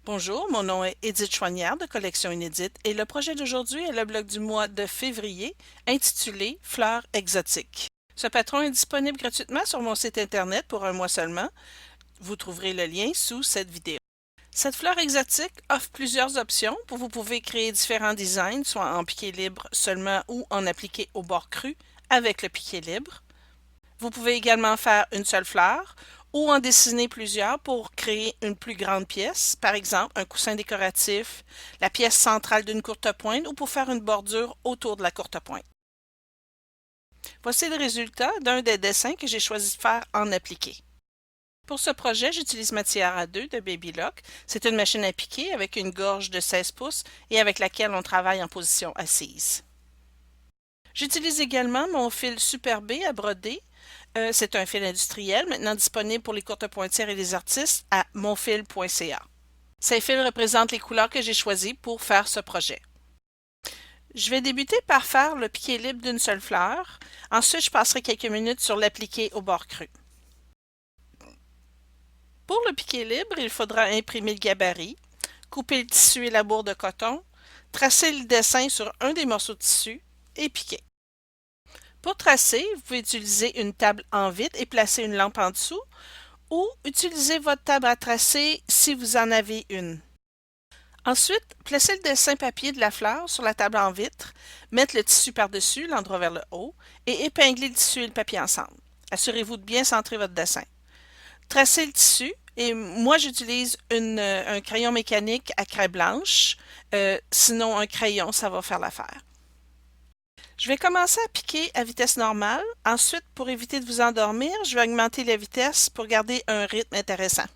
Bonjour, mon nom est Édith Chouanière de Collection Inédite et le projet d'aujourd'hui est le blog du mois de février intitulé Fleurs exotiques. Ce patron est disponible gratuitement sur mon site internet pour un mois seulement. Vous trouverez le lien sous cette vidéo. Cette fleur exotique offre plusieurs options pour vous pouvez créer différents designs, soit en piqué libre seulement ou en appliqué au bord cru avec le piqué libre. Vous pouvez également faire une seule fleur ou en dessiner plusieurs pour créer une plus grande pièce, par exemple un coussin décoratif, la pièce centrale d'une courte pointe ou pour faire une bordure autour de la courte pointe. Voici le résultat d'un des dessins que j'ai choisi de faire en appliqué. Pour ce projet, j'utilise ma tiare à 2 de Baby Lock. C'est une machine à piquer avec une gorge de 16 pouces et avec laquelle on travaille en position assise. J'utilise également mon fil Super B à broder. C'est un fil industriel, maintenant disponible pour les courtes pointières et les artistes à monfil.ca. Ces fils représentent les couleurs que j'ai choisies pour faire ce projet. Je vais débuter par faire le piqué libre d'une seule fleur. Ensuite, je passerai quelques minutes sur l'appliqué au bord cru. Pour le piqué libre, il faudra imprimer le gabarit, couper le tissu et la bourre de coton, tracer le dessin sur un des morceaux de tissu et piquer. Pour tracer, vous pouvez utiliser une table en vitre et placer une lampe en dessous ou utiliser votre table à tracer si vous en avez une. Ensuite, placez le dessin papier de la fleur sur la table en vitre, mettre le tissu par-dessus, l'endroit vers le haut, et épingler le tissu et le papier ensemble. Assurez-vous de bien centrer votre dessin. Tracez le tissu, et moi j'utilise un crayon mécanique à craie blanche, sinon un crayon, ça va faire l'affaire. Je vais commencer à piquer à vitesse normale. Ensuite, pour éviter de vous endormir, je vais augmenter la vitesse pour garder un rythme intéressant.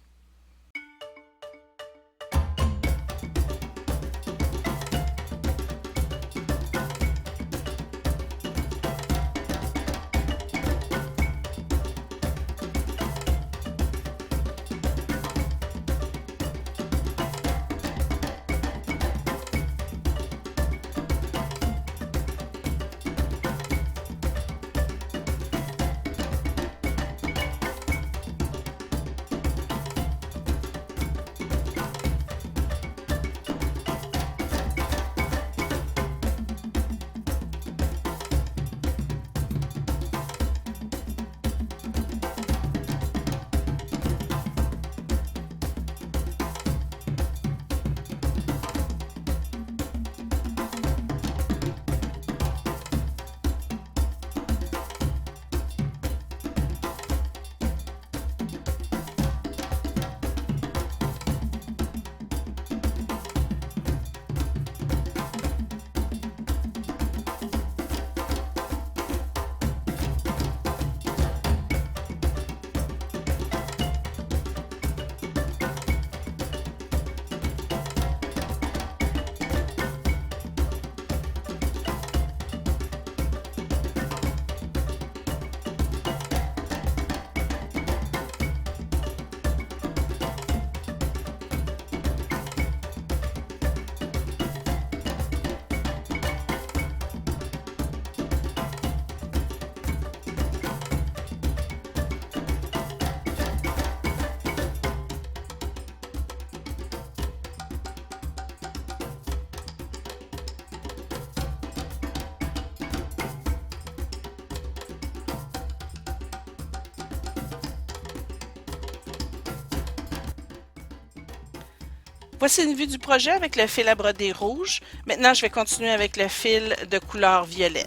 Voici une vue du projet avec le fil à broder rouge. Maintenant, je vais continuer avec le fil de couleur violet.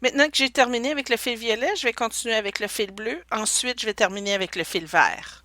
Maintenant que j'ai terminé avec le fil violet, je vais continuer avec le fil bleu. Ensuite, je vais terminer avec le fil vert.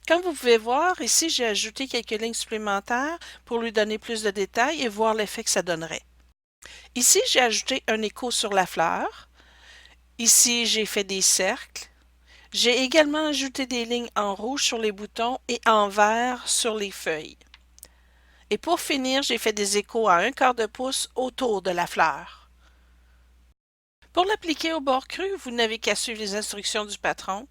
Comme vous pouvez voir, ici j'ai ajouté quelques lignes supplémentaires pour lui donner plus de détails et voir l'effet que ça donnerait. Ici, j'ai ajouté un écho sur la fleur. Ici, j'ai fait des cercles. J'ai également ajouté des lignes en rouge sur les boutons et en vert sur les feuilles. Et pour finir, j'ai fait des échos à 1/4 de pouce autour de la fleur. Pour l'appliquer au bord cru, vous n'avez qu'à suivre les instructions du patron.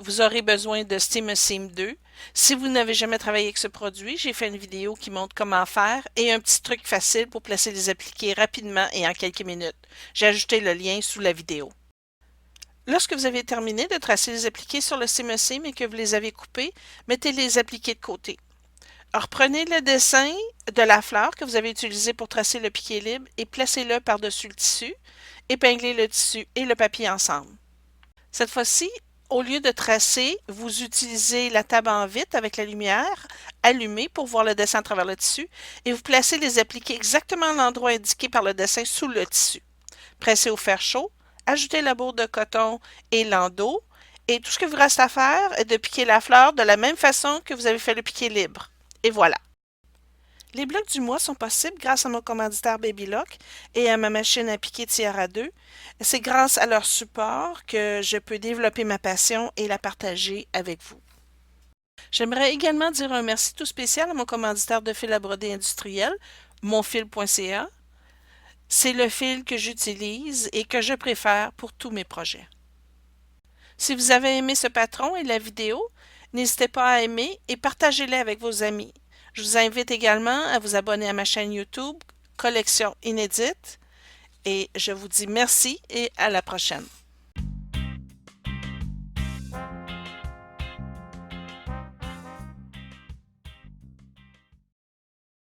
Vous aurez besoin de Steam-A-Seam 2. Si vous n'avez jamais travaillé avec ce produit, j'ai fait une vidéo qui montre comment faire et un petit truc facile pour placer les appliqués rapidement et en quelques minutes. J'ai ajouté le lien sous la vidéo. Lorsque vous avez terminé de tracer les appliqués sur le Steam-A-Seam et que vous les avez coupés, mettez les appliqués de côté. Reprenez le dessin de la fleur que vous avez utilisé pour tracer le piqué libre et placez-le par-dessus le tissu. Épinglez le tissu et le papier ensemble. Cette fois-ci, au lieu de tracer, vous utilisez la table en vitre avec la lumière allumée pour voir le dessin à travers le tissu et vous placez les appliqués exactement à l'endroit indiqué par le dessin sous le tissu. Pressez au fer chaud, ajoutez la bourre de coton et l'endos et tout ce que vous reste à faire est de piquer la fleur de la même façon que vous avez fait le piqué libre. Et voilà! Les blocs du mois sont possibles grâce à mon commanditaire Babylock et à ma machine à piquer Tiara 2. C'est grâce à leur support que je peux développer ma passion et la partager avec vous. J'aimerais également dire un merci tout spécial à mon commanditaire de fil à broder industriel, monfil.ca. C'est le fil que j'utilise et que je préfère pour tous mes projets. Si vous avez aimé ce patron et la vidéo, n'hésitez pas à aimer et partagez-les avec vos amis. Je vous invite également à vous abonner à ma chaîne YouTube, Collection Inédite, et je vous dis merci et à la prochaine.